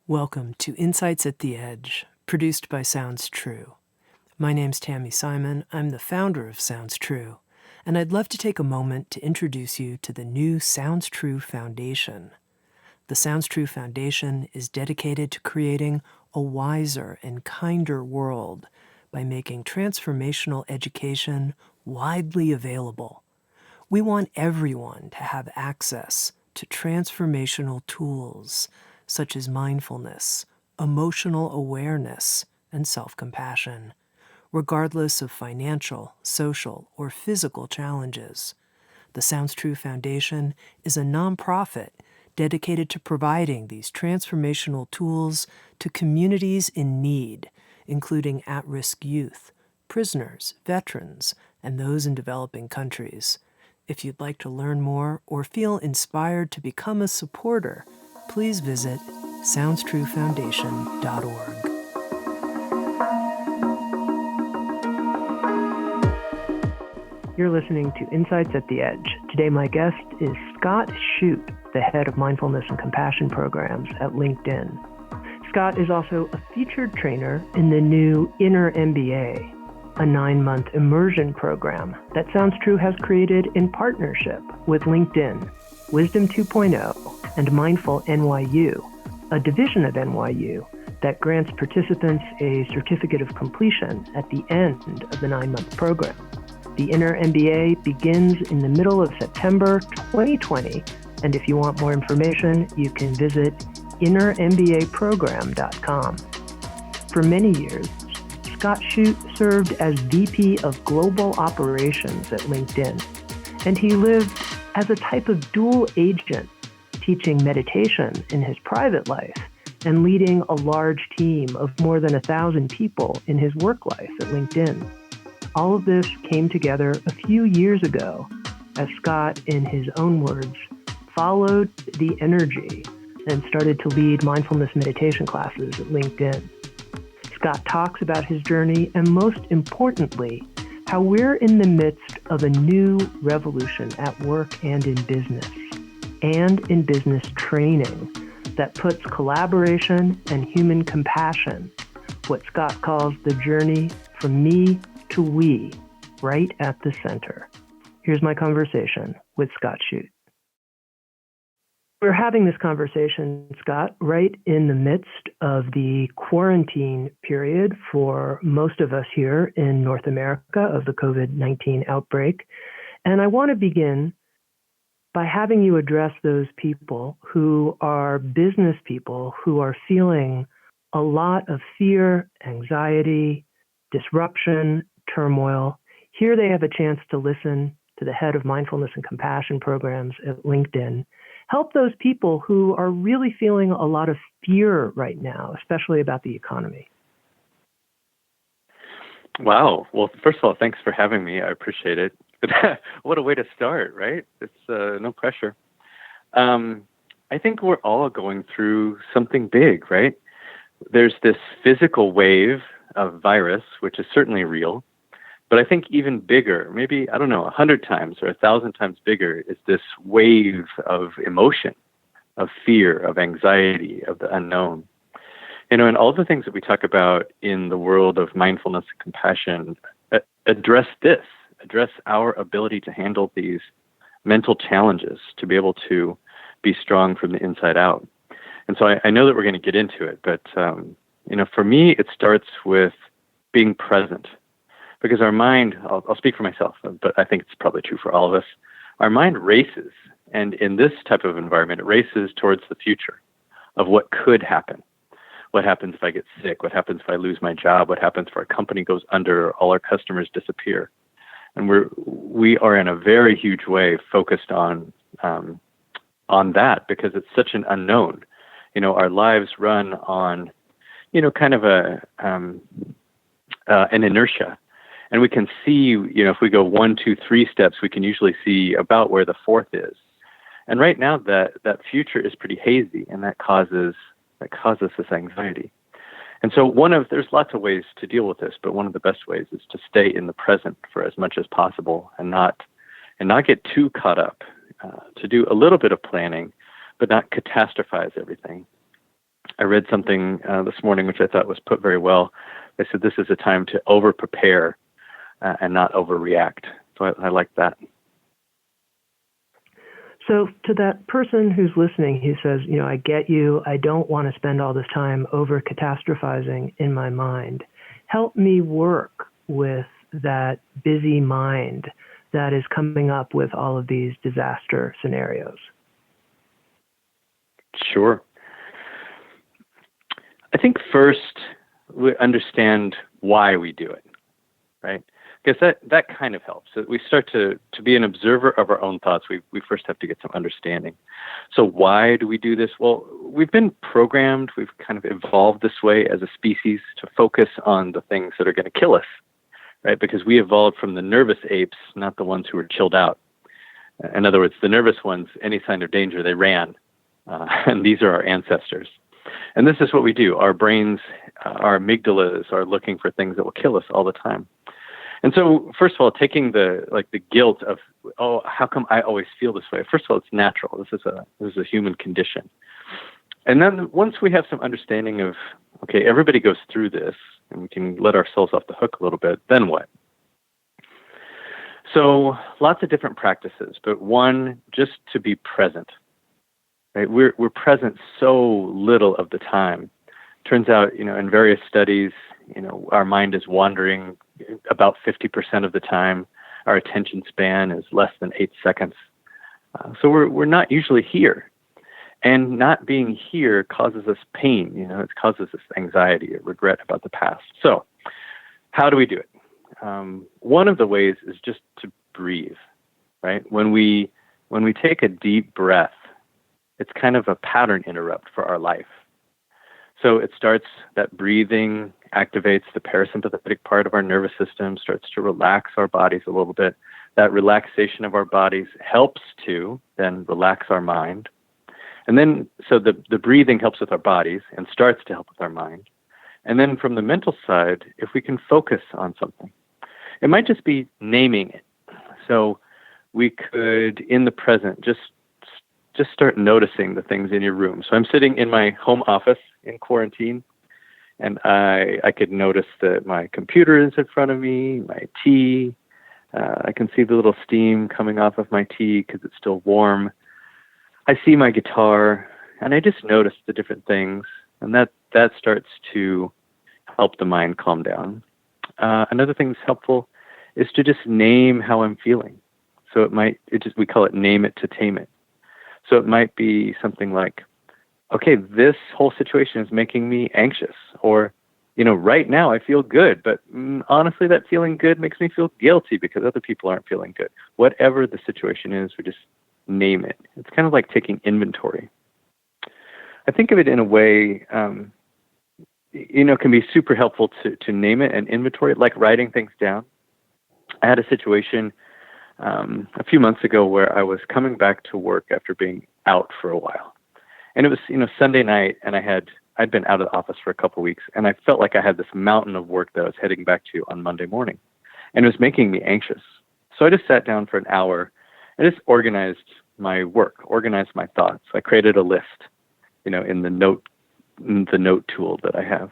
Welcome to Insights at the Edge, produced by Sounds True. My name's Tami Simon. I'm the founder of Sounds True, and I'd love to take a moment to introduce you to the new Sounds True Foundation. The Sounds True Foundation is dedicated to creating a wiser and kinder world by making transformational education widely available. We want everyone to have access to transformational tools such as mindfulness, emotional awareness, and self-compassion, regardless of financial, social, or physical challenges. The Sounds True Foundation is a nonprofit dedicated to providing these transformational tools to communities in need, including at-risk youth, prisoners, veterans, and those in developing countries. If you'd like to learn more or feel inspired to become a supporter, please visit SoundstrueFoundation.org. You're listening to Insights at the Edge. Today my guest is Scott Shute, the head of Mindfulness and Compassion programs at LinkedIn. Scott is also a featured trainer in the new Inner MBA, a 9-month immersion program that Sounds True has created in partnership with LinkedIn, Wisdom 2.0, and Mindful NYU, a division of NYU that grants participants a certificate of completion at the end of the 9-month program. The Inner MBA begins in the middle of September 2020, and if you want more information, you can visit innermbaprogram.com. For many years, Scott Shute served as VP of Global Operations at LinkedIn, and he lived as a type of dual agent, teaching meditation in his private life and leading a large team of more than 1,000 people in his work life at LinkedIn. All of this came together a few years ago as Scott, in his own words, followed the energy and started to lead mindfulness meditation classes at LinkedIn. Scott talks about his journey and, most importantly, how we're in the midst of a new revolution at work and in business training that puts collaboration and human compassion, what Scott calls the journey from me to we, right at the center. Here's my conversation with Scott Shute. We're having this conversation, Scott, right in the midst of the quarantine period for most of us here in North America of the COVID-19 outbreak. And I want to begin by having you address those people who are business people who are feeling a lot of fear, anxiety, disruption, turmoil. Here they have a chance to listen to the head of Mindfulness and Compassion programs at LinkedIn. Help those people who are really feeling a lot of fear right now, especially about the economy. Wow. Well, first of all, thanks for having me. I appreciate it. What a way to start, right? It's no pressure. I think we're all going through something big, right? There's this physical wave of virus, which is certainly real. But I think even bigger, maybe, 100 times or 1,000 times bigger, is this wave of emotion, of fear, of anxiety, of the unknown. And all the things that we talk about in the world of mindfulness and compassion address our ability to handle these mental challenges, to be able to be strong from the inside out. And so I know that we're going to get into it, but, for me, it starts with being present. Because our mind, I'll speak for myself, but I think it's probably true for all of us, our mind races. And in this type of environment, it races towards the future of what could happen. What happens if I get sick? What happens if I lose my job? What happens if our company goes under, or all our customers disappear? And we are in a very huge way focused on that because it's such an unknown. Our lives run on, kind of an inertia. And we can see, if we go 1, 2, 3 steps, we can usually see about where the fourth is. And right now that future is pretty hazy, and that causes this anxiety. And so there's lots of ways to deal with this, but one of the best ways is to stay in the present for as much as possible and not get too caught up, to do a little bit of planning, but not catastrophize everything. I read something this morning which I thought was put very well. They said this is a time to over-prepare and not overreact. So I like that. So to that person who's listening, who says, I get you, I don't want to spend all this time over catastrophizing in my mind. Help me work with that busy mind that is coming up with all of these disaster scenarios. Sure. I think first we understand why we do it, right? Because that kind of helps. So we start to be an observer of our own thoughts. We first have to get some understanding. So why do we do this? Well, we've been programmed, we've kind of evolved this way as a species to focus on the things that are going to kill us, right? Because we evolved from the nervous apes, not the ones who were chilled out. In other words, the nervous ones, any sign of danger, they ran. And these are our ancestors. And this is what we do. Our brains, our amygdalas are looking for things that will kill us all the time. And so, first of all, taking the guilt of, how come I always feel this way? First of all, it's natural. This is a human condition. And then once we have some understanding of, okay, everybody goes through this, and we can let ourselves off the hook a little bit, then what? So lots of different practices, but one, just to be present. Right? We're present so little of the time. Turns out, in various studies, our mind is wandering about 50% of the time. Our attention span is less than 8 seconds. So we're not usually here. And not being here causes us pain. It causes us anxiety or regret about the past. So how do we do it? One of the ways is just to breathe, right? When we take a deep breath, it's kind of a pattern interrupt for our life. So it starts, that breathing activates the parasympathetic part of our nervous system, starts to relax our bodies a little bit. That relaxation of our bodies helps to then relax our mind. And then, so the breathing helps with our bodies and starts to help with our mind. And then from the mental side, if we can focus on something, it might just be naming it. So we could, in the present, just start noticing the things in your room. So I'm sitting in my home office in quarantine, and I could notice that my computer is in front of me, my tea. I can see the little steam coming off of my tea because it's still warm. I see my guitar, and I just notice the different things, and that starts to help the mind calm down. Another thing that's helpful is to just name how I'm feeling. So we call it name it to tame it. So it might be something like, okay, this whole situation is making me anxious, or, right now I feel good, but honestly, that feeling good makes me feel guilty because other people aren't feeling good. Whatever the situation is, we just name it. It's kind of like taking inventory. I think of it in a way, it can be super helpful to name it and inventory it, like writing things down. I had a situation a few months ago where I was coming back to work after being out for a while. And it was, Sunday night, and I'd been out of the office for a couple of weeks, and I felt like I had this mountain of work that I was heading back to on Monday morning. And it was making me anxious. So I just sat down for an hour and just organized my work, organized my thoughts. I created a list, in the note tool that I have.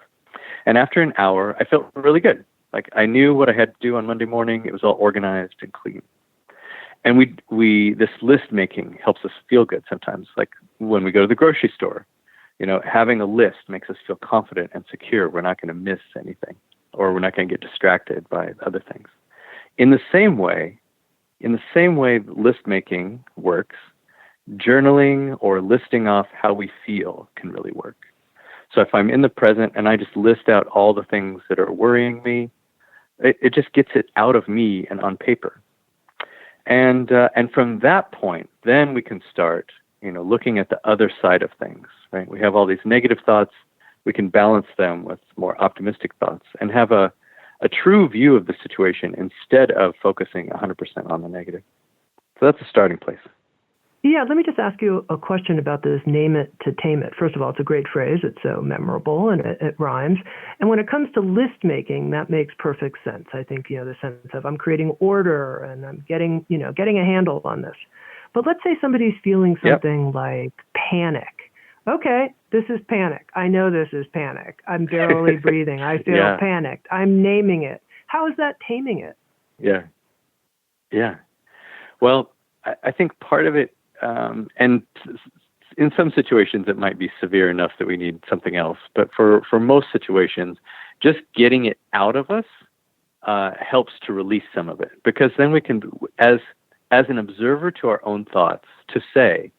And after an hour, I felt really good. Like I knew what I had to do on Monday morning. It was all organized and clean. And this list making helps us feel good sometimes. Like when we go to the grocery store, having a list makes us feel confident and secure. We're not going to miss anything, or we're not going to get distracted by other things. In the same way list making works, journaling or listing off how we feel can really work. So if I'm in the present and I just list out all the things that are worrying me, it just gets it out of me and on paper. And from that point, then we can start, looking at the other side of things, right? We have all these negative thoughts. We can balance them with more optimistic thoughts and have a true view of the situation instead of focusing 100% on the negative. So that's a starting place. Yeah, let me just ask you a question about this name it to tame it. First of all, it's a great phrase. It's so memorable and it rhymes. And when it comes to list making, that makes perfect sense. I think, the sense of I'm creating order and I'm getting a handle on this. But let's say somebody's feeling something like panic. Okay, This is panic. I know this is panic. I'm barely breathing. I feel panicked. I'm naming it. How is that taming it? Yeah. Yeah. Well, I think part of it, and in some situations it might be severe enough that we need something else. But for most situations, just getting it out of us helps to release some of it, because then we can, as an observer to our own thoughts, to say,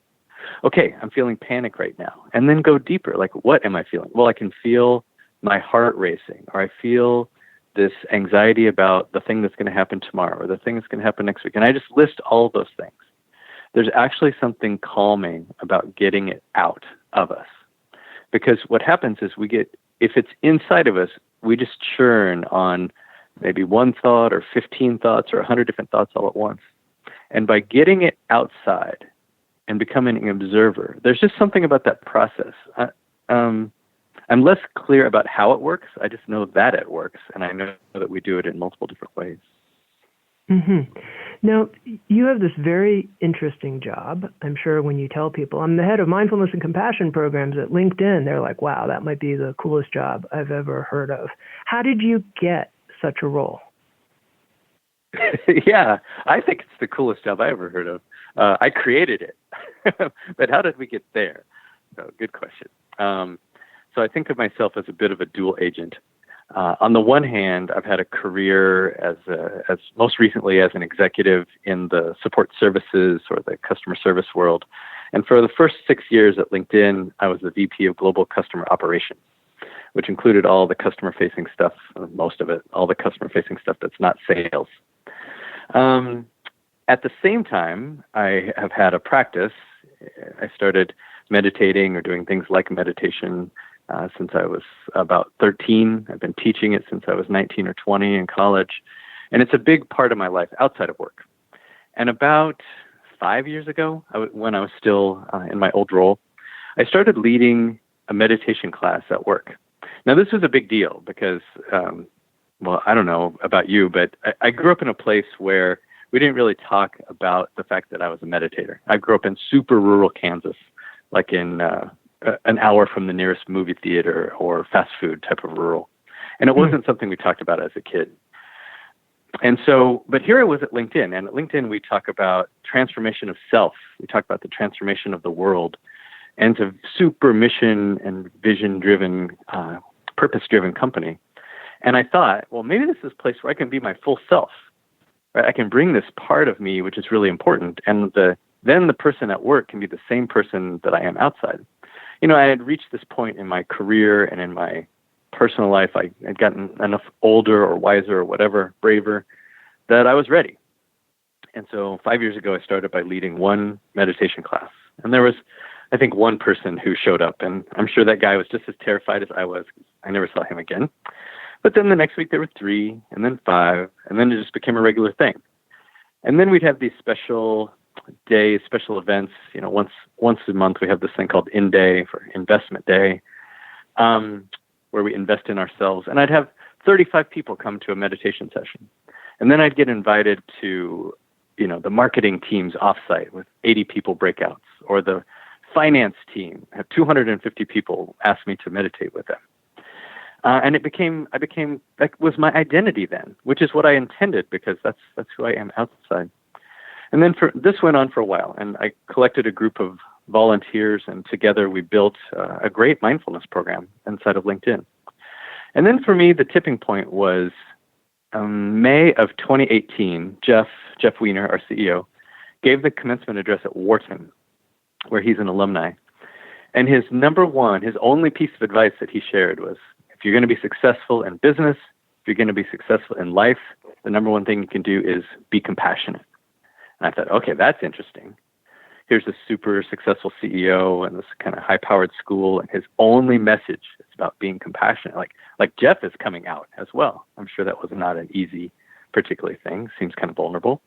okay, I'm feeling panic right now, and then go deeper. Like, what am I feeling? Well, I can feel my heart racing, or I feel this anxiety about the thing that's going to happen tomorrow, or the thing that's going to happen next week. And I just list all of those things. There's actually something calming about getting it out of us. Because what happens is if it's inside of us, we just churn on maybe one thought or 15 thoughts or 100 different thoughts all at once. And by getting it outside and becoming an observer, there's just something about that process. I'm less clear about how it works. I just know that it works, and I know that we do it in multiple different ways. Mm-hmm. Now, you have this very interesting job. I'm sure when you tell people, I'm the head of mindfulness and compassion programs at LinkedIn, they're like, wow, that might be the coolest job I've ever heard of. How did you get such a role? Yeah, I think it's the coolest job I ever heard of. I created it. But how did we get there? So, good question. So I think of myself as a bit of a dual agent. On the one hand, I've had a career as most recently as an executive in the support services or the customer service world. And for the first 6 years at LinkedIn, I was the VP of Global Customer Operations, which included all the customer-facing stuff, most of it, all the customer-facing stuff that's not sales. At the same time, I have had a practice. I started meditating or doing things like meditation since I was about 13. I've been teaching it since I was 19 or 20 in college. And it's a big part of my life outside of work. And about 5 years ago, when I was still in my old role, I started leading a meditation class at work. Now, this was a big deal because, well, I don't know about you, but I grew up in a place where we didn't really talk about the fact that I was a meditator. I grew up in super rural Kansas, like in an hour from the nearest movie theater or fast food type of rural. And it wasn't something we talked about as a kid. And so, but here I was at LinkedIn, and at LinkedIn we talk about transformation of self. We talk about the transformation of the world. And it's a super mission and vision-driven, purpose-driven company. And I thought, well, maybe this is a place where I can be my full self. Right? I can bring this part of me, which is really important, and then the person at work can be the same person that I am outside. You know, I had reached this point in my career and in my personal life. I had gotten enough older or wiser or whatever, braver, that I was ready. And so 5 years ago, I started by leading one meditation class. And there was, I think, one person who showed up. And I'm sure that guy was just as terrified as I was. I never saw him again. But then the next week there were 3, and then 5, and then it just became a regular thing. And then we'd have these special days, special events. You know, once a month we have this thing called In Day for Investment Day, where we invest in ourselves. And I'd have 35 people come to a meditation session. And then I'd get invited to, you know, the marketing team's offsite with 80 people breakouts, or the finance team have 250 people ask me to meditate with them. And that was my identity then, which is what I intended, because that's who I am outside. And then this went on for a while, and I collected a group of volunteers, and together we built a great mindfulness program inside of LinkedIn. And then for me, the tipping point was May of 2018. Jeff Weiner, our CEO, gave the commencement address at Wharton, where he's an alumni. And his only piece of advice that he shared was, if you're going to be successful in business, if you're going to be successful in life, the number one thing you can do is be compassionate. And I thought, okay, that's interesting. Here's a super successful CEO and this kind of high-powered school, and his only message is about being compassionate. Like Jeff is coming out as well. I'm sure that was not an easy, particular thing. Seems kind of vulnerable.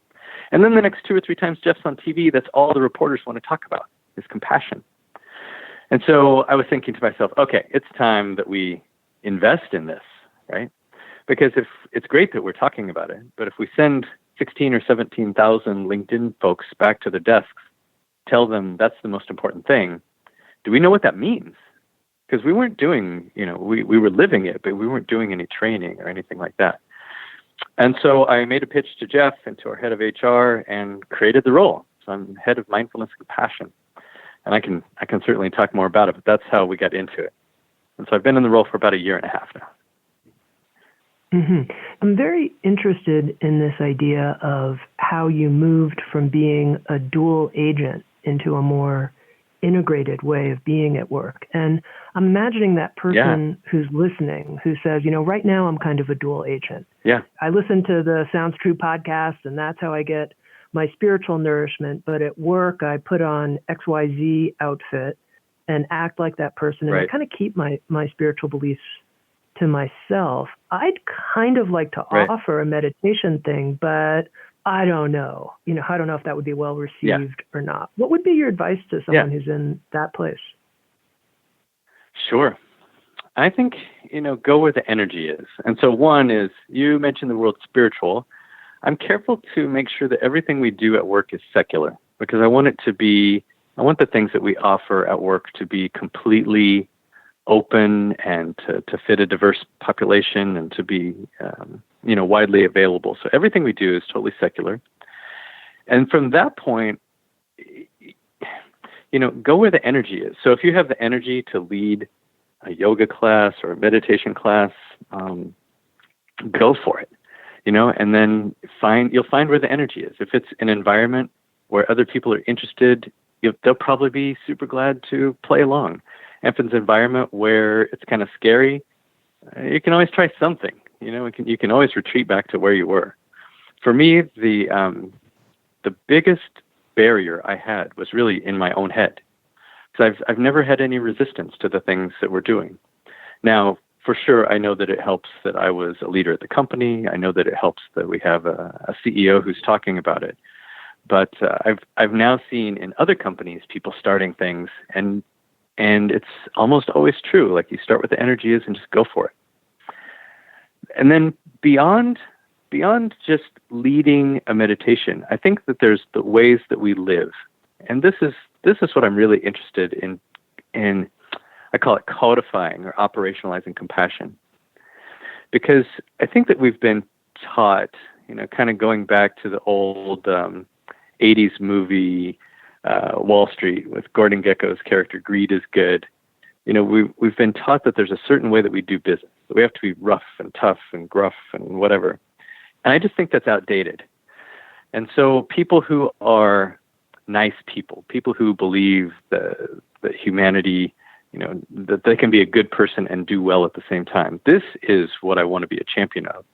And then the next 2 or 3 times Jeff's on TV, that's all the reporters want to talk about, is compassion. And so I was thinking to myself, okay, it's time that we invest in this, right? Because if it's great that we're talking about it, but if we send 16 or 17,000 LinkedIn folks back to their desks, tell them that's the most important thing, do we know what that means? because we weren't doing, we were living it, but we weren't doing any training or anything like that. And so I made a pitch to Jeff and to our head of HR and created the role. So I'm head of mindfulness and compassion. And I can certainly talk more about it, but that's how we got into it. And so I've been in the role for about a year and a half now. Mm-hmm. I'm very interested in this idea of how you moved from being a dual agent into a more integrated way of being at work. And I'm imagining that person who's listening, who says, right now I'm kind of a dual agent. Yeah. I listen to the Sounds True podcast, and that's how I get my spiritual nourishment. But at work, I put on XYZ outfit and act like that person. And I kind of keep my spiritual beliefs to myself. I'd kind of like to offer a meditation thing, but I don't know. I don't know if that would be well received or not. What would be your advice to someone who's in that place? Sure. I think, go where the energy is. And so one is, you mentioned the word spiritual. I'm careful to make sure that everything we do at work is secular, because I want the things that we offer at work to be completely open and to fit a diverse population and to be, widely available. So everything we do is totally secular. And from that point, go where the energy is. So if you have the energy to lead a yoga class or a meditation class, go for it, and then you'll find where the energy is. If it's an environment where other people are interested, they'll probably be super glad to play along. And if it's an environment where it's kind of scary, you can always try something. You can always retreat back to where you were. For me, the biggest barrier I had was really in my own head, because I've never had any resistance to the things that we're doing. Now, for sure, I know that it helps that I was a leader at the company. I know that it helps that we have a CEO who's talking about it. But I've now seen in other companies people starting things, and it's almost always true. Like, you start with the energy is and just go for it. And then beyond just leading a meditation, I think that there's the ways that we live. And this is what I'm really interested in. I call it codifying or operationalizing compassion. Because I think that we've been taught, kind of going back to the old 80s movie Wall Street with Gordon Gekko's character, Greed is Good. We've been taught that there's a certain way that we do business, that we have to be rough and tough and gruff and whatever. And I just think that's outdated. And so people who are nice people who believe that humanity, that they can be a good person and do well at the same time, this is what I want to be a champion of,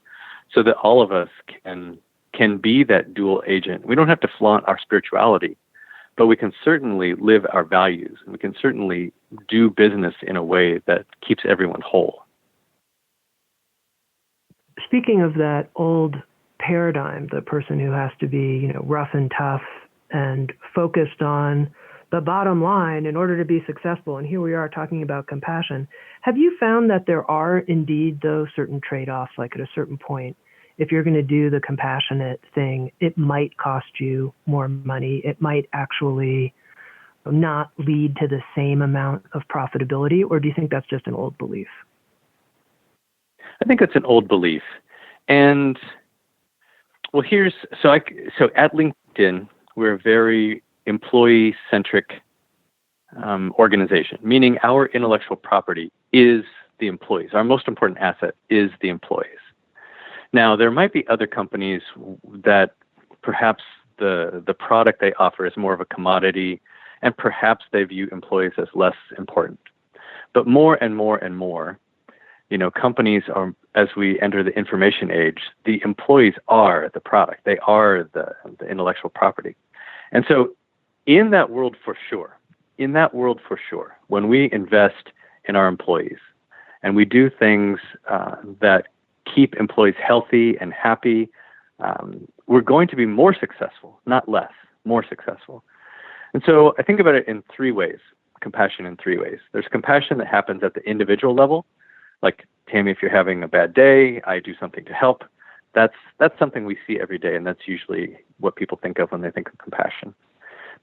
so that all of us can be that dual agent. We don't have to flaunt our spirituality, but we can certainly live our values, and we can certainly do business in a way that keeps everyone whole. Speaking of that old paradigm, the person who has to be, rough and tough and focused on the bottom line in order to be successful, and here we are talking about compassion, have you found that there are indeed those certain trade-offs, like at a certain point, if you're going to do the compassionate thing, it might cost you more money. It might actually not lead to the same amount of profitability, or do you think that's just an old belief? I think it's an old belief. And well, so at LinkedIn, we're a very employee-centric organization, meaning our intellectual property is the employees. Our most important asset is the employees. Now, there might be other companies that perhaps the product they offer is more of a commodity, and perhaps they view employees as less important. But more and more and more, companies are, as we enter the information age, the employees are the product. They are the intellectual property. And so in that world for sure, when we invest in our employees and we do things that keep employees healthy and happy, we're going to be more successful, not less, more successful. And so I think about it in three ways, compassion in three ways. There's compassion that happens at the individual level, like, Tami, if you're having a bad day, I do something to help. That's something we see every day, and that's usually what people think of when they think of compassion.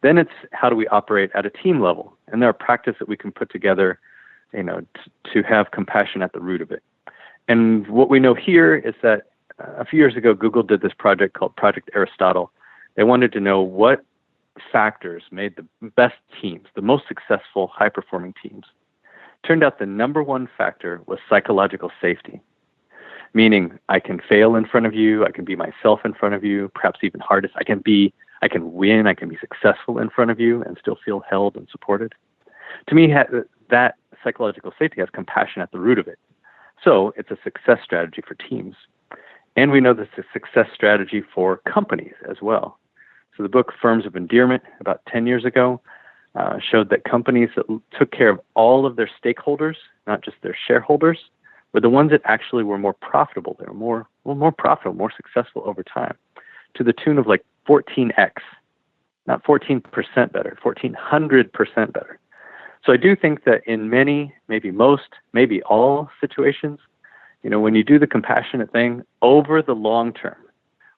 Then it's how do we operate at a team level, and there are practices that we can put together to have compassion at the root of it. And what we know here is that a few years ago, Google did this project called Project Aristotle. They wanted to know what factors made the best teams, the most successful, high-performing teams. Turned out the number one factor was psychological safety, meaning I can fail in front of you, I can be myself in front of you, perhaps even hardest, I can win, I can be successful in front of you and still feel held and supported. To me, that psychological safety has compassion at the root of it. So it's a success strategy for teams. And we know this is a success strategy for companies as well. So the book Firms of Endearment, about 10 years ago, showed that companies that took care of all of their stakeholders, not just their shareholders, were the ones that actually were more profitable. They were more profitable, more successful over time, to the tune of like 14x, not 14% better, 1,400% better. So I do think that in many, maybe most, maybe all situations, when you do the compassionate thing over the long term,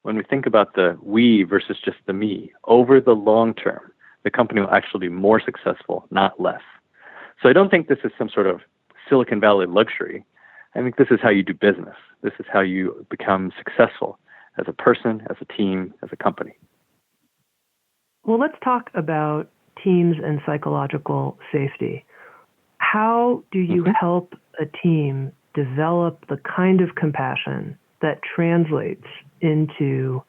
when we think about the we versus just the me, over the long term, the company will actually be more successful, not less. So I don't think this is some sort of Silicon Valley luxury. I think this is how you do business. This is how you become successful as a person, as a team, as a company. Well, let's talk about teams and psychological safety. How do you help a team develop the kind of compassion that translates into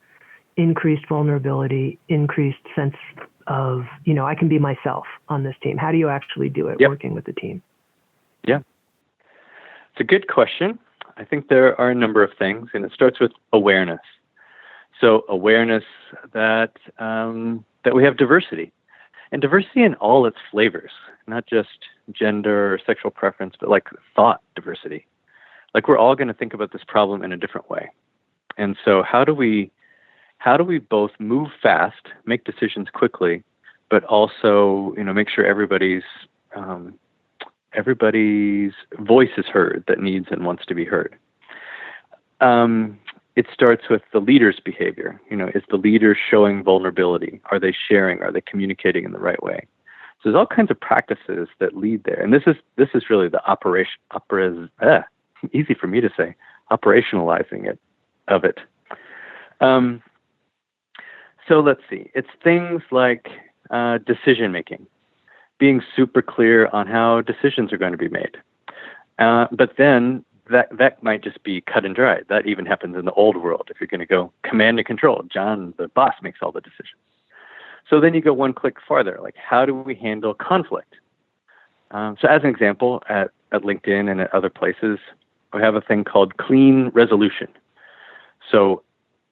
increased vulnerability, increased sense of, I can be myself on this team? How do you actually do it working with the team? Yeah. It's a good question. I think there are a number of things, and it starts with awareness. So awareness that we have diversity, and diversity in all its flavors, not just gender or sexual preference, but like thought diversity. Like we're all going to think about this problem in a different way. And so how do we both move fast, make decisions quickly, but also, make sure everybody's voice is heard that needs and wants to be heard. It starts with the leader's behavior. Is the leader showing vulnerability? Are they sharing? Are they communicating in the right way? So there's all kinds of practices that lead there. And this is really the easy for me to say, operationalizing of it. So let's see. It's things like decision making, being super clear on how decisions are going to be made. But then that might just be cut and dry. That even happens in the old world. If you're going to go command and control, John, the boss, makes all the decisions. So then you go one click farther. Like, how do we handle conflict? So as an example, at LinkedIn and at other places, we have a thing called clean resolution. So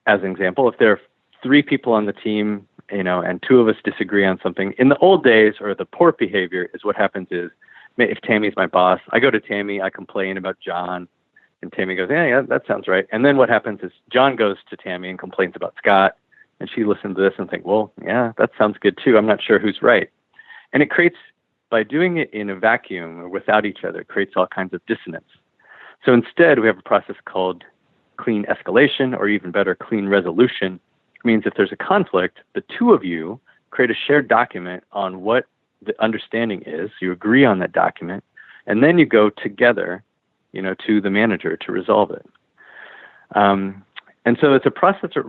as an example, if there are 3 people on the team, and 2 of us disagree on something, in the old days, or the poor behavior is what happens is, if Tammy's my boss, I go to Tami, I complain about John, and Tami goes, yeah, that sounds right. And then what happens is John goes to Tami and complains about Scott, and she listens to this and thinks, well, yeah, that sounds good too. I'm not sure who's right. And it creates, by doing it in a vacuum or without each other, it creates all kinds of dissonance. So instead, we have a process called clean escalation, or even better, clean resolution. It means if there's a conflict, the 2 of you create a shared document on what the understanding is. You agree on that document, and then you go together, to the manager to resolve it. And so it's a process that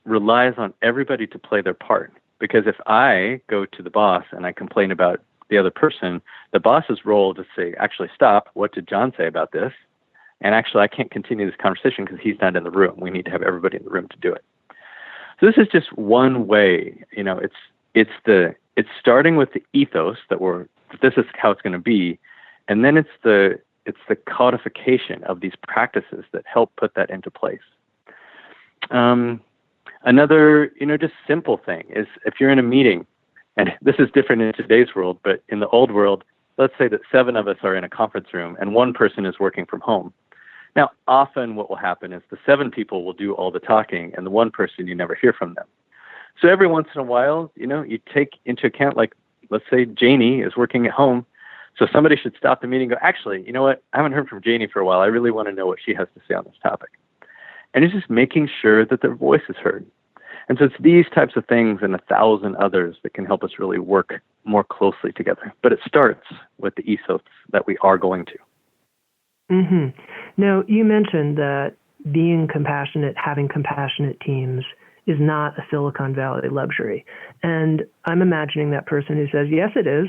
relies on everybody to play their part. Because if I go to the boss and I complain about the other person, the boss's role is to say, actually, stop. What did John say about this? And actually, I can't continue this conversation because he's not in the room. We need to have everybody in the room to do it. So this is just one way. It's starting with the ethos that this is how it's going to be, and then it's the codification of these practices that help put that into place. Another, just simple thing is if you're in a meeting, and this is different in today's world, but in the old world, let's say that 7 of us are in a conference room and 1 person is working from home. Now, often what will happen is the 7 people will do all the talking, and the 1 person, you never hear from them. So every once in a while, you take into account, like, let's say Janie is working at home. So somebody should stop the meeting and go, actually, you know what? I haven't heard from Janie for a while. I really want to know what she has to say on this topic. And it's just making sure that their voice is heard. And so it's these types of things and 1,000 others that can help us really work more closely together. But it starts with the ethos that we are going to. Mm-hmm. Now, you mentioned that being compassionate, having compassionate teams is not a Silicon Valley luxury. And I'm imagining that person who says, yes, it is.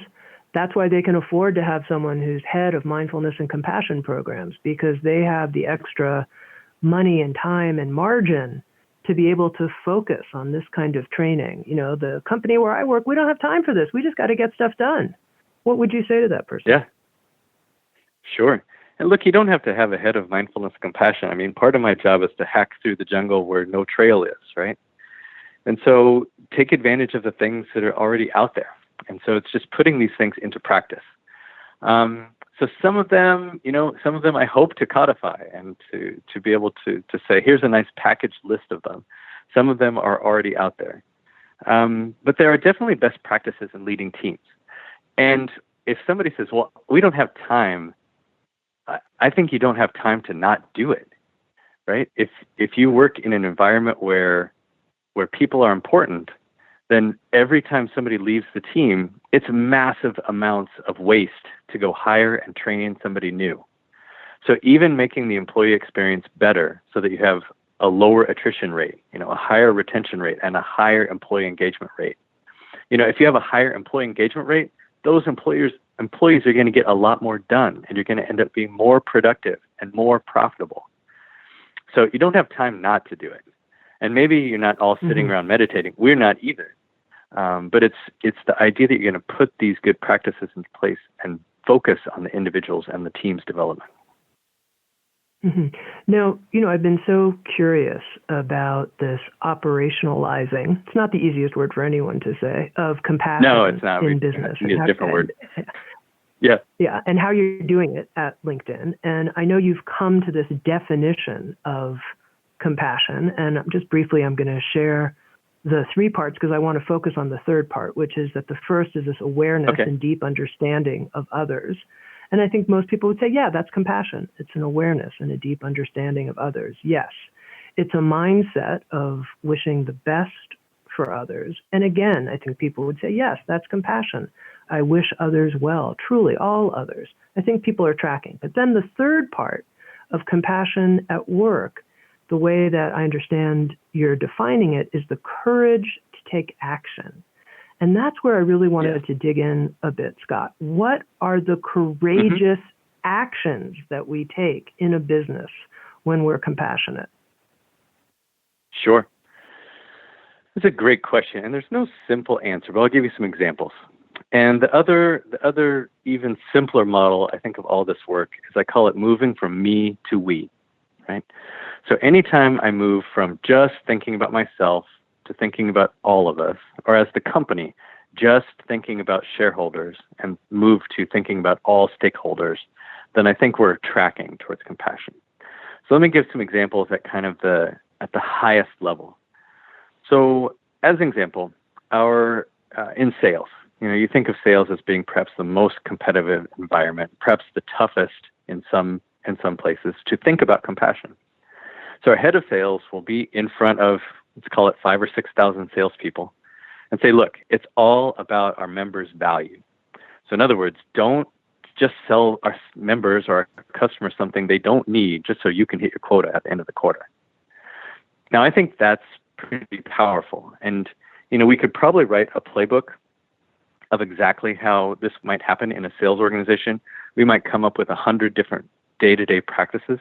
That's why they can afford to have someone who's head of mindfulness and compassion programs, because they have the extra money and time and margin to be able to focus on this kind of training. You know, the company where I work, we don't have time for this. We just got to get stuff done. What would you say to that person? Yeah, sure. And look, you don't have to have a head of mindfulness and compassion. I mean, part of my job is to hack through the jungle where no trail is, right? And so take advantage of the things that are already out there. And so it's just putting these things into practice. So some of them I hope to codify and to be able to say, here's a nice packaged list of them. Some of them are already out there. But there are definitely best practices in leading teams. And if somebody says, well, we don't have time, I think you don't have time to not do it, right? If you work in an environment where people are important, then every time somebody leaves the team, it's massive amounts of waste to go hire and train somebody new. So even making the employee experience better so that you have a lower attrition rate, a higher retention rate, and a higher employee engagement rate. If you have a higher employee engagement rate, those employees are going to get a lot more done, and you're going to end up being more productive and more profitable. So you don't have time not to do it. And maybe you're not all sitting around meditating. We're not either. But it's the idea that you're going to put these good practices into place and focus on the individuals and the team's development. Mm-hmm. Now, I've been so curious about this operationalizing. It's not the easiest word for anyone to say, of compassion in business. We need a different word. Yeah. Yeah, and how you're doing it at LinkedIn. And I know you've come to this definition of compassion. And just briefly, I'm going to share the three parts because I want to focus on the third part, which is that the first is this awareness and deep understanding of others. And I think most people would say, yeah, that's compassion. It's an awareness and a deep understanding of others. Yes, it's a mindset of wishing the best for others. And again, I think people would say, yes, that's compassion. I wish others well, truly all others. I think people are tracking. But then the third part of compassion at work, the way that I understand you're defining it, is the courage to take action. And that's where I really wanted to dig in a bit, Scott. What are the courageous actions that we take in a business when we're compassionate? Sure. That's a great question. And there's no simple answer, but I'll give you some examples. And the other even simpler model, I think, of all this work is I call it moving from me to we, right? So anytime I move from just thinking about myself to thinking about all of us, or as the company, just thinking about shareholders and move to thinking about all stakeholders, then I think we're tracking towards compassion. So let me give some examples at kind of at the highest level. So as an example, in sales, you think of sales as being perhaps the most competitive environment, perhaps the toughest in some places to think about compassion. So our head of sales will be in front of, let's call it 5,000 or 6,000 salespeople, and say, look, it's all about our members' value. So in other words, don't just sell our members or our customers something they don't need just so you can hit your quota at the end of the quarter. Now, I think that's pretty powerful. And, we could probably write a playbook of exactly how this might happen in a sales organization. We might come up with 100 different day-to-day practices.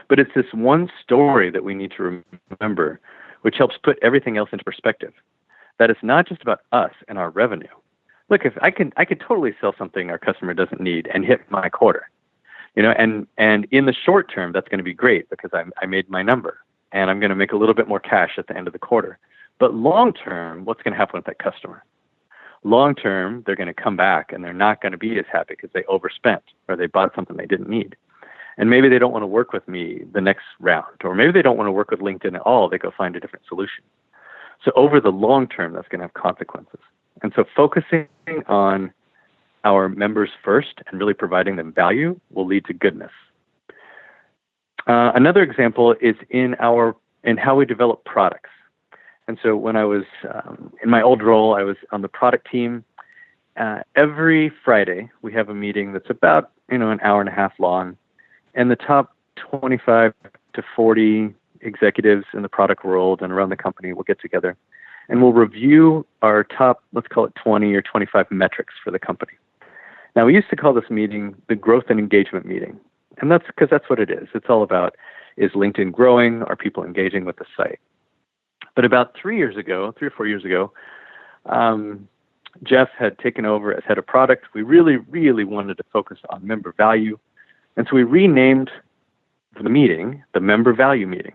But it's this one story that we need to remember, which helps put everything else into perspective. That it's not just about us and our revenue. Look, if I could totally sell something our customer doesn't need and hit my quarter, and in the short term, that's going to be great because I made my number and I'm going to make a little bit more cash at the end of the quarter. But long term, what's going to happen with that customer? Long term, they're going to come back and they're not going to be as happy because they overspent or they bought something they didn't need. And maybe they don't want to work with me the next round, or maybe they don't want to work with LinkedIn at all. They go find a different solution. So over the long term, that's going to have consequences. And so focusing on our members first and really providing them value will lead to goodness. Another example is in how we develop products. And so when I was in my old role, I was on the product team, every Friday we have a meeting that's about an hour and a half long, and the top 25 to 40 executives in the product world and around the company will get together, and we'll review our top, let's call it 20 or 25 metrics for the company. Now, we used to call this meeting the growth and engagement meeting, and that's because that's what it is. It's all about, is LinkedIn growing? Are people engaging with the site? But about 3 or 4 years ago, Jeff had taken over as head of product. We really, really wanted to focus on member value. And so we renamed the meeting the member value meeting.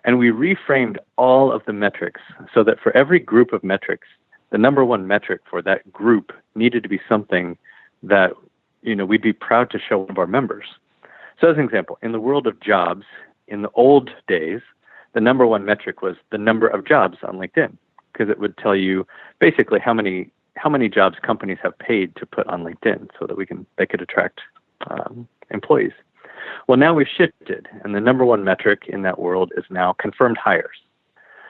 And we reframed all of the metrics so that for every group of metrics, the number one metric for that group needed to be something that we'd be proud to show one of our members. So as an example, in the world of jobs, in the old days, the number one metric was the number of jobs on LinkedIn, because it would tell you basically how many jobs companies have paid to put on LinkedIn so that they could attract employees. Well, now we've shifted, and the number one metric in that world is now confirmed hires.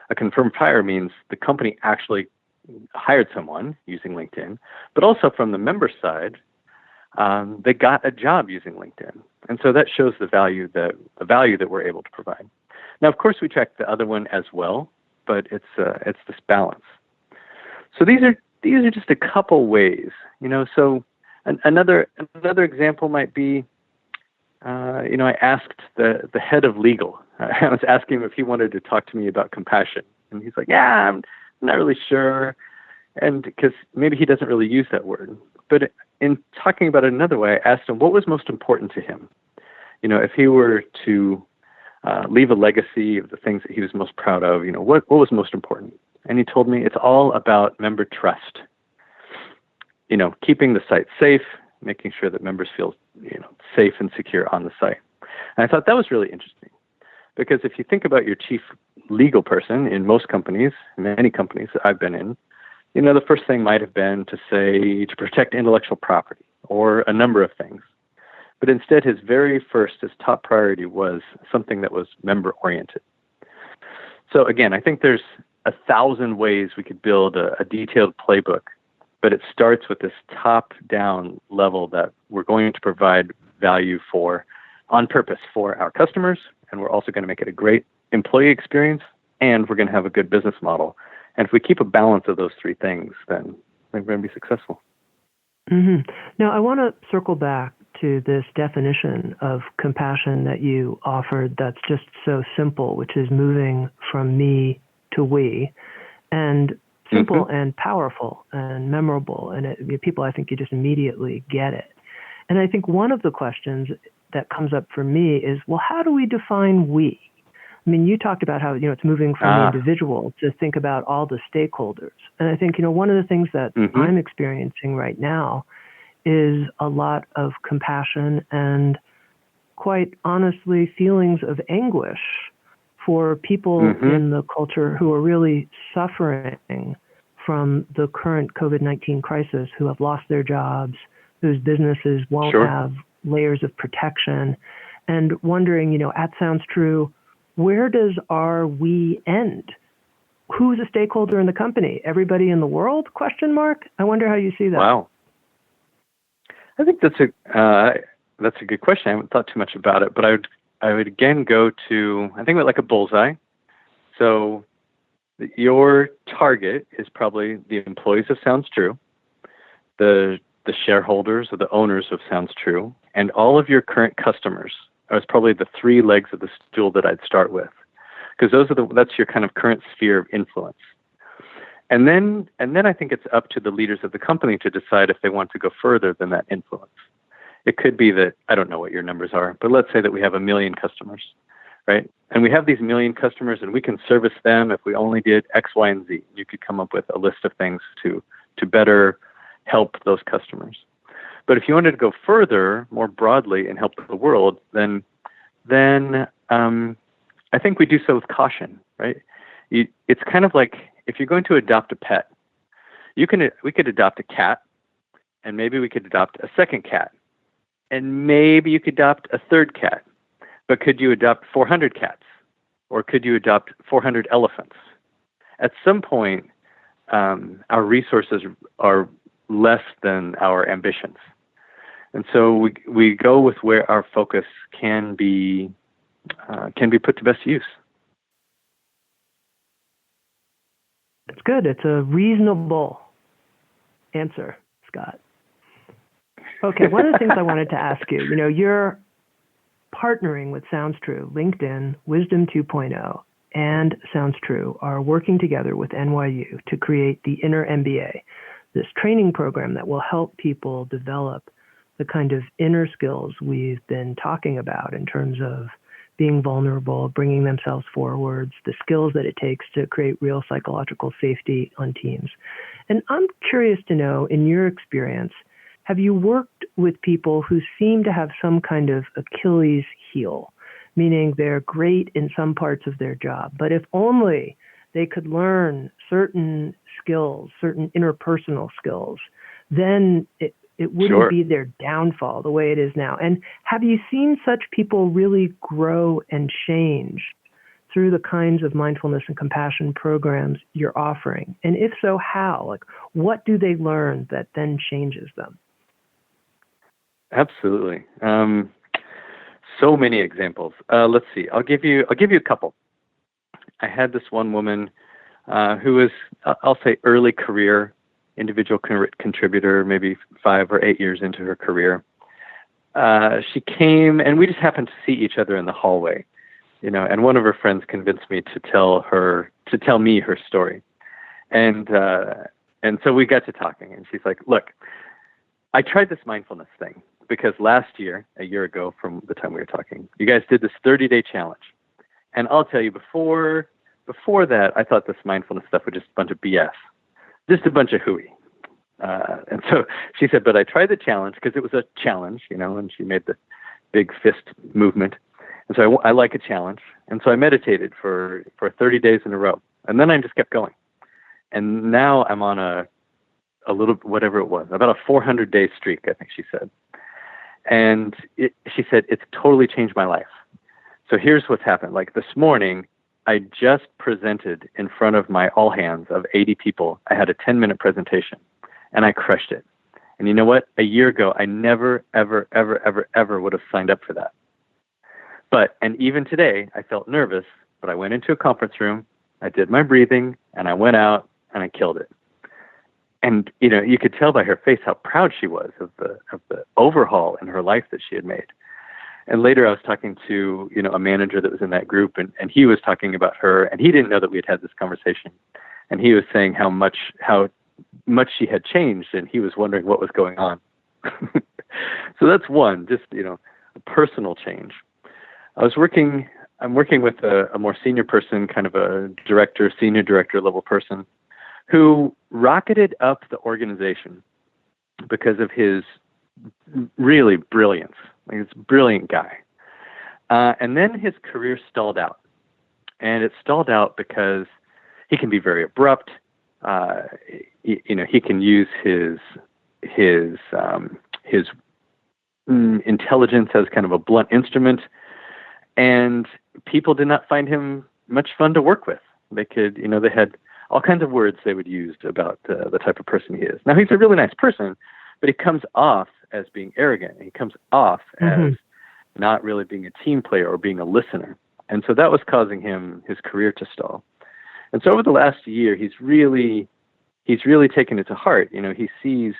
A confirmed hire means the company actually hired someone using LinkedIn, but also from the member side, they got a job using LinkedIn. And so that shows the value that we're able to provide. Now, of course, we track the other one as well, but it's this balance. So these are just a couple ways, So another example might be, I asked the head of legal. I was asking him if he wanted to talk to me about compassion, and he's like, "Yeah, I'm not really sure," and because maybe he doesn't really use that word. But in talking about it another way, I asked him what was most important to him. If he were to leave a legacy of the things that he was most proud of, what was most important? And he told me it's all about member trust. Keeping the site safe, making sure that members feel, safe and secure on the site. And I thought that was really interesting, because if you think about your chief legal person in most companies, many companies that I've been in, the first thing might have been to say to protect intellectual property or a number of things. But instead, his top priority was something that was member-oriented. So again, I think there's 1,000 ways we could build a detailed playbook, but it starts with this top-down level that we're going to provide value on purpose for our customers, and we're also going to make it a great employee experience, and we're going to have a good business model. And if we keep a balance of those three things, then we're going to be successful. Mm-hmm. Now, I want to circle back to this definition of compassion that you offered that's just so simple, which is moving from me to we, and simple and powerful and memorable. And people, I think, you just immediately get it. And I think one of the questions that comes up for me is, well, how do we define we? I mean, you talked about how, it's moving from the individual to think about all the stakeholders. And I think, one of the things that I'm experiencing right now is a lot of compassion and, quite honestly, feelings of anguish for people in the culture who are really suffering from the current COVID-19 crisis, who have lost their jobs, whose businesses won't have layers of protection, and wondering, at Sounds True, where does our we end? Who's a stakeholder in the company? Everybody in the world? ? I wonder how you see that. Wow. I think that's a good question. I haven't thought too much about it, but I would again go to, I think, like a bullseye. So your target is probably the employees of Sounds True, the shareholders or the owners of Sounds True, and all of your current customers. Are probably the three legs of the stool that I'd start with, because that's your kind of current sphere of influence. And then I think it's up to the leaders of the company to decide if they want to go further than that influence. It could be that, I don't know what your numbers are, but let's say that we have 1 million customers, right? And we have these 1 million customers, and we can service them if we only did X, Y, and Z. You could come up with a list of things to better help those customers. But if you wanted to go further, more broadly, and help the world, then I think we do so with caution, right? It's kind of like if you're going to adopt a pet, we could adopt a cat, and maybe we could adopt a second cat, and maybe you could adopt a third cat. But could you adopt 400 cats, or could you adopt 400 elephants? At some point, our resources are less than our ambitions. And so we go with where our focus can be put to best use. That's good. It's a reasonable answer, Scott. Okay, one of the things I wanted to ask you, you're partnering with Sounds True, LinkedIn, Wisdom 2.0, and Sounds True are working together with NYU to create the Inner MBA, this training program that will help people develop the kind of inner skills we've been talking about in terms of being vulnerable, bringing themselves forwards, the skills that it takes to create real psychological safety on teams. And I'm curious to know, in your experience, have you worked with people who seem to have some kind of Achilles heel, meaning they're great in some parts of their job, but if only they could learn certain skills, certain interpersonal skills, then it wouldn't be their downfall the way it is now. And have you seen such people really grow and change through the kinds of mindfulness and compassion programs you're offering? And if so, how? Like, what do they learn that then changes them? Absolutely. So many examples. Let's see. I'll give you a couple. I had this one woman who was, I'll say, early career individual contributor, maybe 5 or 8 years into her career. She came, and we just happened to see each other in the hallway, and one of her friends convinced me to tell me her story. And so we got to talking, and she's like, look, I tried this mindfulness thing because last year, a year ago from the time we were talking, you guys did this 30-day challenge. And I'll tell you, before that, I thought this mindfulness stuff was just a bunch of BS. Just a bunch of hooey. And so she said, but I tried the challenge because it was a challenge, and she made the big fist movement. And so I like a challenge. And so I meditated for 30 days in a row. And then I just kept going. And now I'm on a little, whatever it was, about a 400-day streak, I think she said. And she said, it's totally changed my life. So here's what's happened. Like this morning, I just presented in front of my all hands of 80 people. I had a 10-minute presentation, and I crushed it. And you know what? A year ago, I never, ever, ever, ever, ever would have signed up for that. And even today, I felt nervous, but I went into a conference room, I did my breathing, and I went out, and I killed it. And, you could tell by her face how proud she was of the overhaul in her life that she had made. And later I was talking to, a manager that was in that group, and he was talking about her, and he didn't know that we had this conversation. And he was saying how much she had changed, and he was wondering what was going on. So that's one, just, a personal change. I'm working with a more senior person, kind of a senior director level person, who rocketed up the organization because of his really brilliance. Like, he's a brilliant guy. And then his career stalled out. And it stalled out because he can be very abrupt. He can use his intelligence as kind of a blunt instrument. And people did not find him much fun to work with. They had all kinds of words they would use about the type of person he is. Now, he's a really nice person, but he comes off as being arrogant. He comes off as not really being a team player or being a listener. And so that was causing his career to stall. And so over the last year, he's really taken it to heart. He sees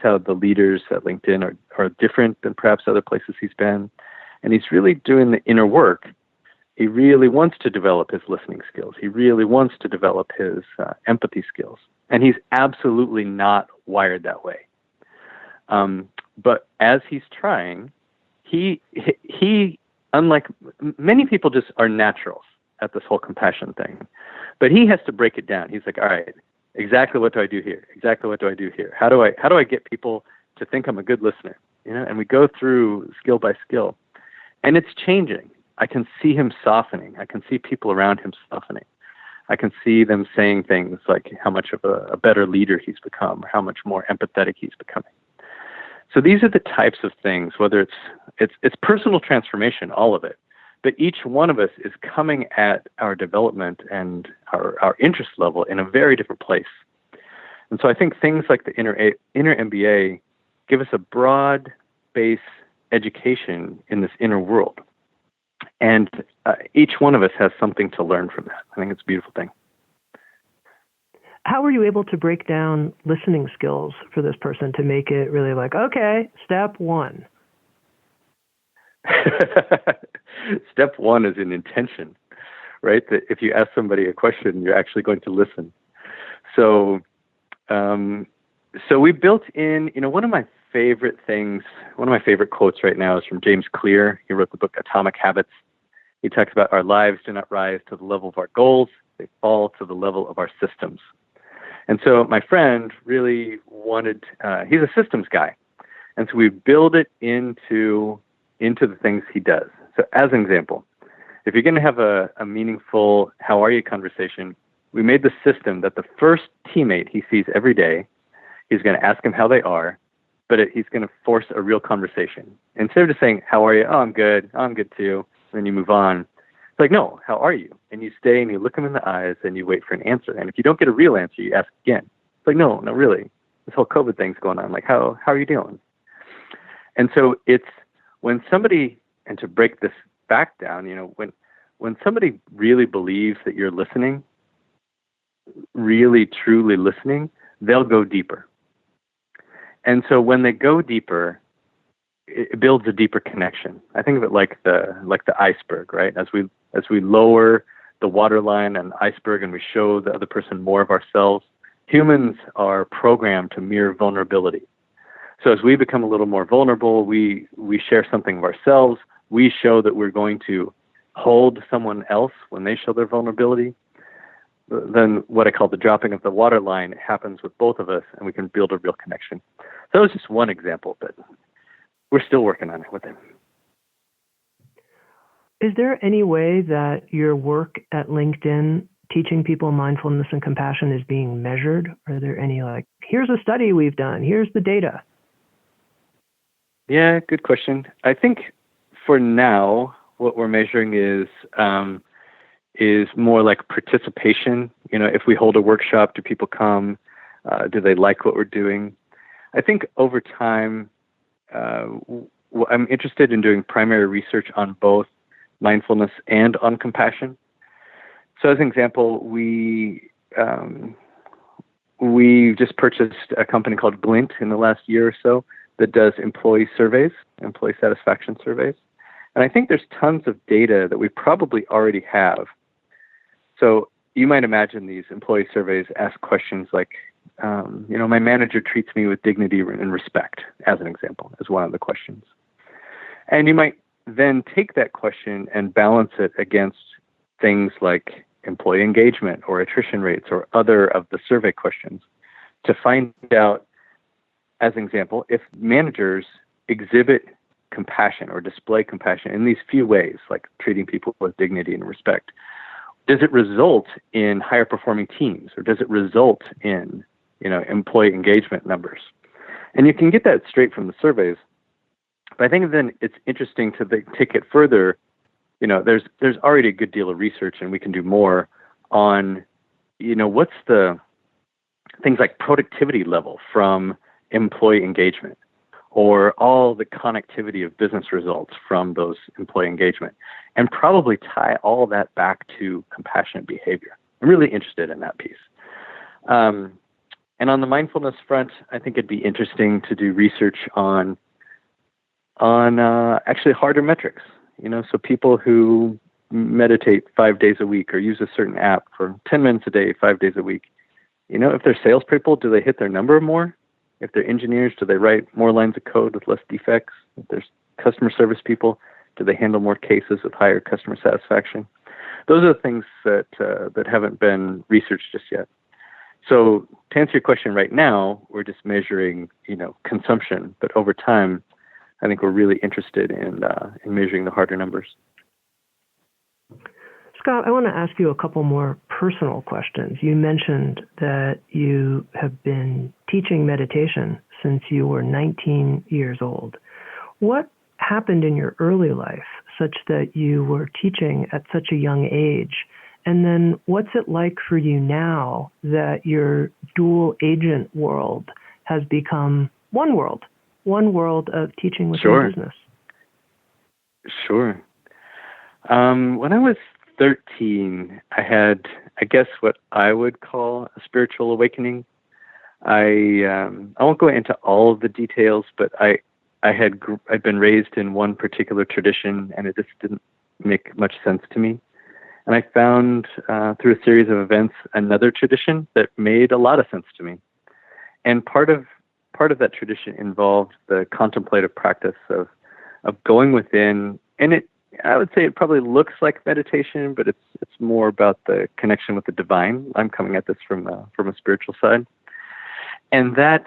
how the leaders at LinkedIn are different than perhaps other places he's been. And he's really doing the inner work. He really wants to develop his listening skills. He really wants to develop his empathy skills. And he's absolutely not wired that way. But as he's trying, he unlike many people, just are naturals at this whole compassion thing. But he has to break it down. He's like, all right, exactly what do I do here? Exactly what do I do here? How do I get people to think I'm a good listener? And we go through skill by skill, and it's changing. I can see him softening. I can see people around him softening. I can see them saying things like how much of a better leader he's become, or how much more empathetic he's becoming. So these are the types of things, whether it's personal transformation, all of it, but each one of us is coming at our development and our interest level in a very different place. And so I think things like the Inner MBA give us a broad base education in this inner world. And each one of us has something to learn from that. I think it's a beautiful thing. How were you able to break down listening skills for this person to make it really like, okay, step one? Step one is an intention, right? That if you ask somebody a question, you're actually going to listen. So we built in, one of my favorite quotes right now is from James Clear. He wrote the book Atomic Habits. He talks about our lives do not rise to the level of our goals. They fall to the level of our systems. And so my friend really wanted, he's a systems guy. And so we build it into the things he does. So as an example, if you're going to have a meaningful how are you conversation, we made the system that the first teammate he sees every day, he's going to ask him how they are, but he's going to force a real conversation. Instead of just saying, how are you? Oh, I'm good. Oh, I'm good too. And then you move on. It's like, no, how are you? And you stay and you look him in the eyes and you wait for an answer. And if you don't get a real answer, you ask again. It's like, no, really. This whole COVID thing's going on. Like, how are you doing? And so it's when somebody, and to break this back down, when somebody really believes that you're listening, really, truly listening, they'll go deeper. And so when they go deeper, it builds a deeper connection. I think of it like the iceberg, right? As we lower the waterline and iceberg and we show the other person more of ourselves, humans are programmed to mirror vulnerability. So as we become a little more vulnerable, we share something of ourselves, we show that we're going to hold someone else when they show their vulnerability. Then what I call the dropping of the waterline happens with both of us, and we can build a real connection. So that was just one example, but we're still working on it with him. Is there any way that your work at LinkedIn teaching people mindfulness and compassion is being measured? Are there any here's a study we've done, here's the data? Yeah, good question. I think for now, what we're measuring is more like participation. If we hold a workshop, do people come? Do they like what we're doing? I think over time, I'm interested in doing primary research on both mindfulness and on compassion. So as an example, we just purchased a company called Glint in the last year or so that does employee satisfaction surveys. And I think there's tons of data that we probably already have. So you might imagine these employee surveys ask questions like, my manager treats me with dignity and respect, as an example, as one of the questions. And you might then take that question and balance it against things like employee engagement or attrition rates or other of the survey questions to find out, as an example, if managers exhibit compassion or display compassion in these few ways, like treating people with dignity and respect, does it result in higher performing teams, or does it result in, employee engagement numbers? And you can get that straight from the surveys. But I think then it's interesting to take it further. There's already a good deal of research, and we can do more on, what's the things like productivity level from employee engagement, or all the connectivity of business results from those employee engagement, and probably tie all that back to compassionate behavior. I'm really interested in that piece. And on the mindfulness front, I think it'd be interesting to do research on actually harder metrics. So people who meditate 5 days a week or use a certain app for 10 minutes a day, 5 days a week, if they're salespeople, do they hit their number more? If they're engineers, do they write more lines of code with less defects? If there's customer service people, do they handle more cases with higher customer satisfaction? Those are the things that haven't been researched just yet. So to answer your question right now, we're just measuring, consumption. But over time, I think we're really interested in measuring the harder numbers. Scott, I want to ask you a couple more personal questions. You mentioned that you have been teaching meditation since you were 19 years old. What happened in your early life such that you were teaching at such a young age? And then what's it like for you now that your dual agent world has become one world of teaching within Sure. business? Sure. When I was 13, I had, I guess, what I would call a spiritual awakening. I won't go into all of the details, but I'd been raised in one particular tradition, and it just didn't make much sense to me. And I found through a series of events another tradition that made a lot of sense to me. And part of that tradition involved the contemplative practice of going within, and I would say it probably looks like meditation, but it's more about the connection with the divine. I'm coming at this from a spiritual side, and that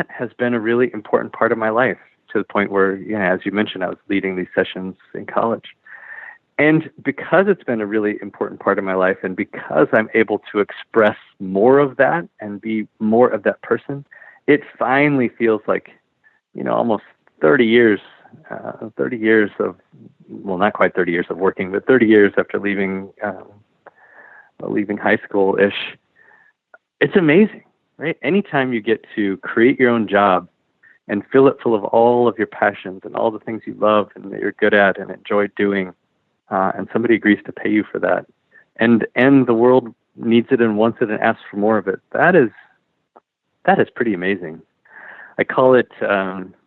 has been a really important part of my life, to the point where, as you mentioned, I was leading these sessions in college. And because it's been a really important part of my life, and because I'm able to express more of that and be more of that person, it finally feels like, almost 30 years of, well, not quite 30 years of working, but 30 years after leaving high school-ish. It's amazing, right? Anytime you get to create your own job and fill it full of all of your passions and all the things you love and that you're good at and enjoy doing, and somebody agrees to pay you for that, and the world needs it and wants it and asks for more of it, that is pretty amazing. I call it,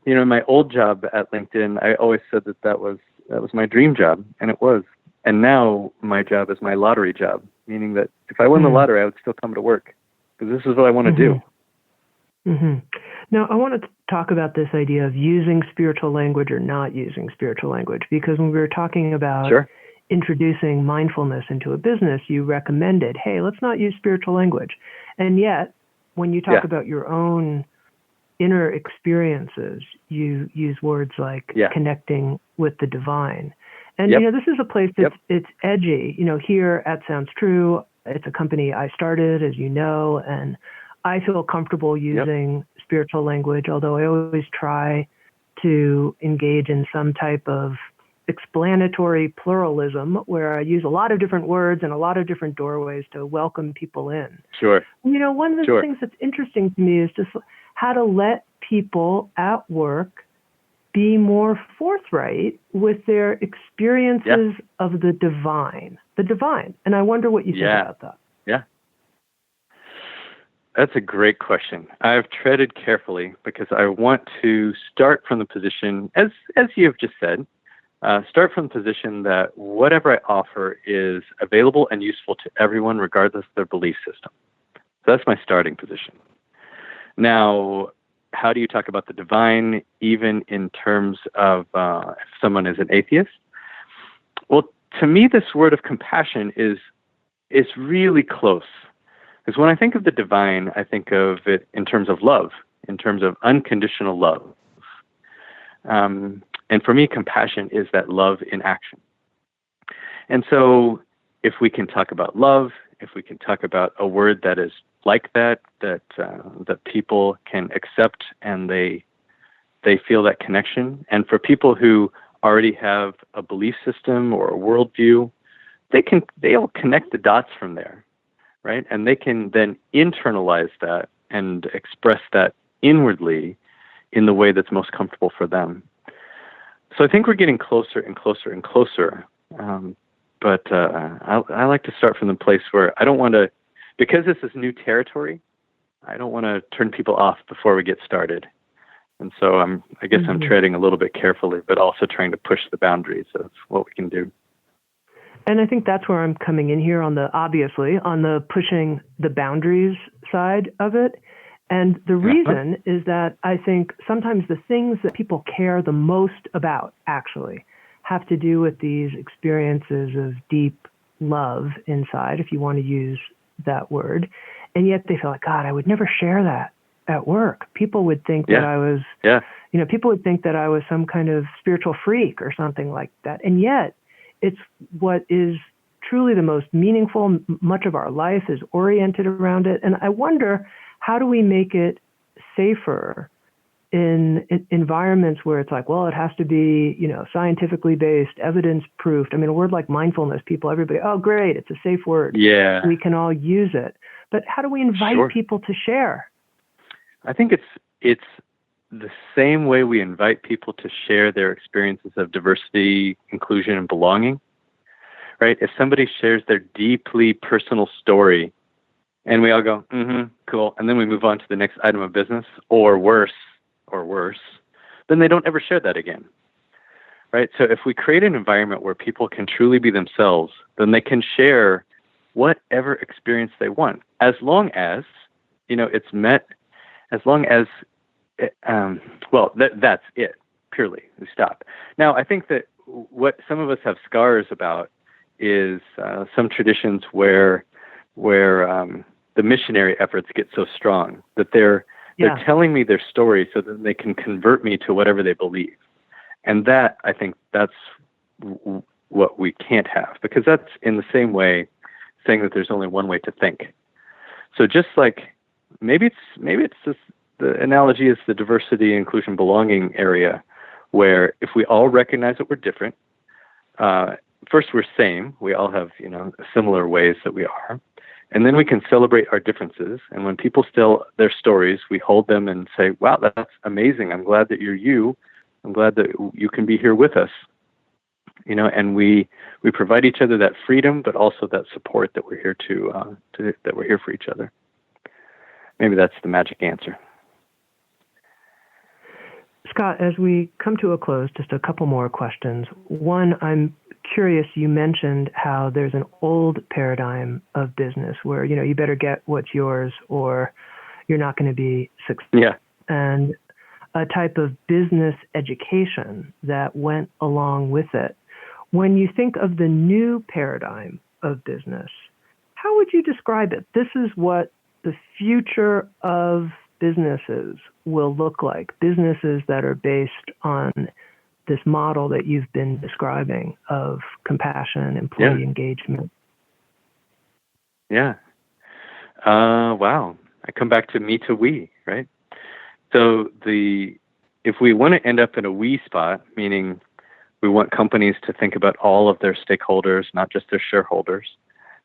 in my old job at LinkedIn, I always said that was my dream job, and it was. And now my job is my lottery job, meaning that if I won the lottery, I would still come to work, because this is what I want to do. Mm-hmm. Now, I want to talk about this idea of using spiritual language or not using spiritual language, because when we were talking about introducing mindfulness into a business, you recommended, hey, let's not use spiritual language. And yet, when you talk about your own inner experiences, you use words like connecting with the divine. And, this is a place that's it's edgy. Here at Sounds True, it's a company I started, as you know, and I feel comfortable using spiritual language, although I always try to engage in some type of explanatory pluralism where I use a lot of different words and a lot of different doorways to welcome people in. Sure. One of the things that's interesting to me is just how to let people at work be more forthright with their experiences of the divine. And I wonder what you think about that. Yeah. That's a great question. I've treaded carefully because I want to start from the position, as you have just said, start from the position that whatever I offer is available and useful to everyone, regardless of their belief system. So that's my starting position. Now, how do you talk about the divine, even in terms of if someone is an atheist? Well, to me, this word of compassion is really close. Because when I think of the divine, I think of it in terms of love, in terms of unconditional love. And for me, compassion is that love in action. And so if we can talk about love, if we can talk about a word that is like that people can accept and they feel that connection. And for people who already have a belief system or a worldview, they'll connect the dots from there, right? And they can then internalize that and express that inwardly in the way that's most comfortable for them. So I think we're getting closer and closer and closer. But I like to start from the place where I don't want to, because this is new territory, I don't want to turn people off before we get started. And so I guess I'm treading a little bit carefully, but also trying to push the boundaries of what we can do. And I think that's where I'm coming in here on the pushing the boundaries side of it. And the reason is that I think sometimes the things that people care the most about actually have to do with these experiences of deep love inside, if you want to use that word. And yet they feel like, God, I would never share that at work. People would think that I was, people would think that I was some kind of spiritual freak or something like that. And yet it's what is truly the most meaningful. Much of our life is oriented around it. And I wonder, how do we make it safer in environments where it's like, well, it has to be, scientifically based, evidence proofed. I mean, a word like mindfulness, everybody, oh, great, it's a safe word. Yeah. We can all use it. But how do we invite people to share? I think it's the same way we invite people to share their experiences of diversity, inclusion, and belonging, right? If somebody shares their deeply personal story and we all go, cool, and then we move on to the next item of business, or worse, then they don't ever share that again, right? So if we create an environment where people can truly be themselves, then they can share whatever experience they want, as long as, it's met, as long as, that's it, purely. We stop. Now, I think that what some of us have scars about is some traditions where the missionary efforts get so strong that they're telling me their story so that they can convert me to whatever they believe. And that, I think that's what we can't have, because that's in the same way saying that there's only one way to think. So just like maybe it's just, the analogy is the diversity, inclusion, belonging area, where if we all recognize that we're different, first we're same, we all have similar ways that we are. And then we can celebrate our differences. And when people tell their stories, we hold them and say, wow, that's amazing. I'm glad that you're you. I'm glad that you can be here with us. And we provide each other that freedom, but also that support that we're here that we're here for each other. Maybe that's the magic answer. Scott, as we come to a close, just a couple more questions. One, I'm curious, you mentioned how there's an old paradigm of business where, you better get what's yours or you're not going to be successful. Yeah. And a type of business education that went along with it. When you think of the new paradigm of business, how would you describe it? This is what the future of businesses will look like. Businesses that are based on this model that you've been describing of compassion, employee engagement. Yeah. Wow. I come back to me to we, right? So if we want to end up in a we spot, meaning we want companies to think about all of their stakeholders, not just their shareholders.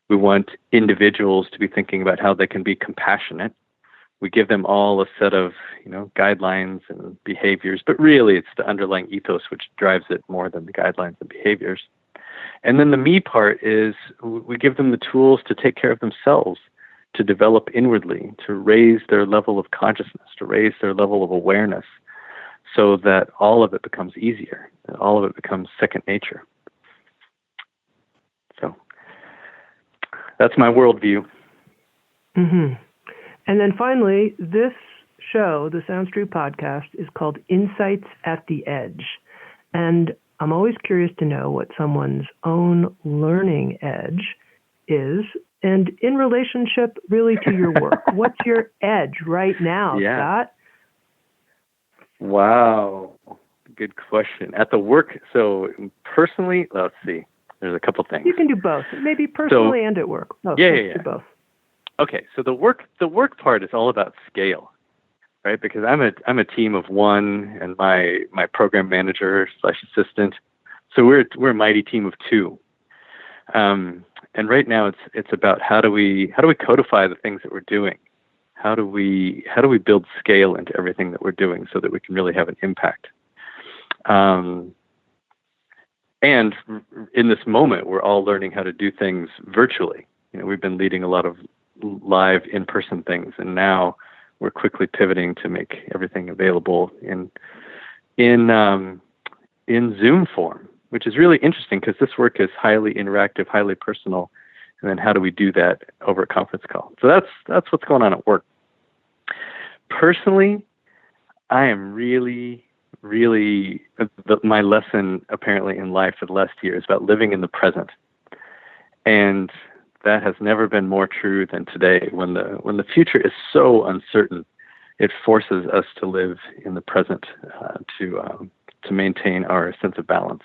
We want individuals to be thinking about how they can be compassionate. We give them all a set of, guidelines and behaviors, but really it's the underlying ethos which drives it more than the guidelines and behaviors. And then the me part is we give them the tools to take care of themselves, to develop inwardly, to raise their level of consciousness, to raise their level of awareness, so that all of it becomes easier, that all of it becomes second nature. So that's my worldview. Mm-hmm. And then finally, this show, the Sounds True podcast, is called Insights at the Edge. And I'm always curious to know what someone's own learning edge is, and in relationship really to your work. What's your edge right now, Scott? Wow. Good question. At the work, so personally, let's see. There's a couple things. You can do both. Maybe personally and at work. No, yeah. do both. Okay, so the work part is all about scale, right? Because I'm a team of one, and my program manager / assistant. So we're a mighty team of two. And right now it's about how do we codify the things that we're doing? How do we build scale into everything that we're doing so that we can really have an impact? And in this moment, we're all learning how to do things virtually. We've been leading a lot of live in-person things, and now we're quickly pivoting to make everything available in Zoom form, which is really interesting because this work is highly interactive, highly personal. And then how do we do that over a conference call? So that's what's going on at work. Personally, I am really my lesson apparently in life for the last year is about living in the present. And that has never been more true than today. When the future is so uncertain, it forces us to live in the present to maintain our sense of balance.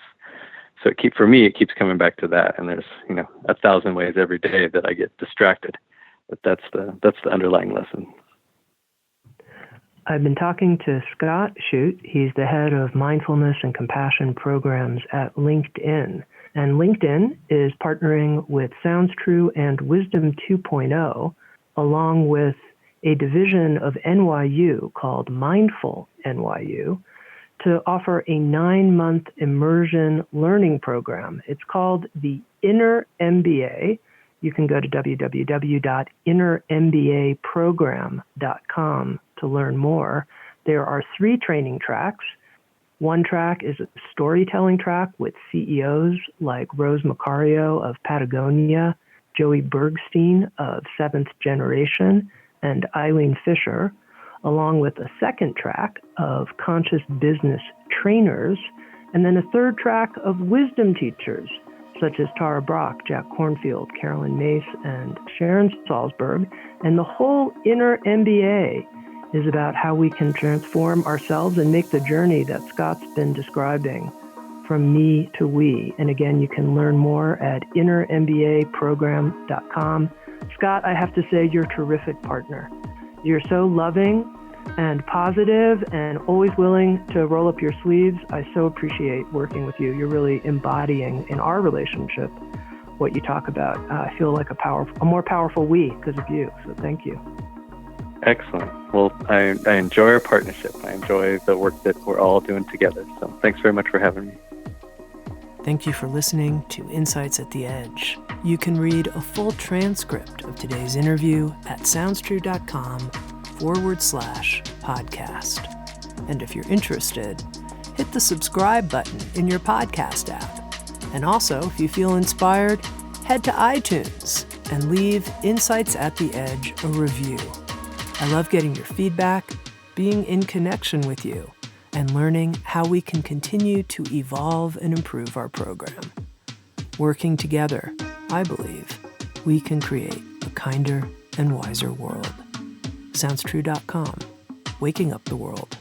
So for me, it keeps coming back to that. And there's 1,000 ways every day that I get distracted, but that's the underlying lesson. I've been talking to Scott Shute. He's the head of mindfulness and compassion programs at LinkedIn. And LinkedIn is partnering with Sounds True and Wisdom 2.0, along with a division of NYU called Mindful NYU, to offer a 9-month immersion learning program. It's called the Inner MBA. You can go to www.innermbaprogram.com to learn more. There are 3 training tracks. One track is a storytelling track with CEOs like Rose Macario of Patagonia, Joey Bergstein of Seventh Generation, and Eileen Fisher, along with a second track of conscious business trainers, and then a third track of wisdom teachers, such as Tara Brock, Jack Kornfield, Carolyn Mace, and Sharon Salzberg. And the whole Inner MBA is about how we can transform ourselves and make the journey that Scott's been describing from me to we. And again, you can learn more at innermbaprogram.com. Scott, I have to say, you're a terrific partner. You're so loving and positive and always willing to roll up your sleeves. I so appreciate working with you. You're really embodying in our relationship what you talk about. I feel like a more powerful we because of you. So thank you. Excellent. Well, I enjoy our partnership. I enjoy the work that we're all doing together. So thanks very much for having me. Thank you for listening to Insights at the Edge. You can read a full transcript of today's interview at soundstrue.com/podcast. And if you're interested, hit the subscribe button in your podcast app. And also, if you feel inspired, head to iTunes and leave Insights at the Edge a review. I love getting your feedback, being in connection with you, and learning how we can continue to evolve and improve our program. Working together, I believe, we can create a kinder and wiser world. SoundsTrue.com, waking up the world.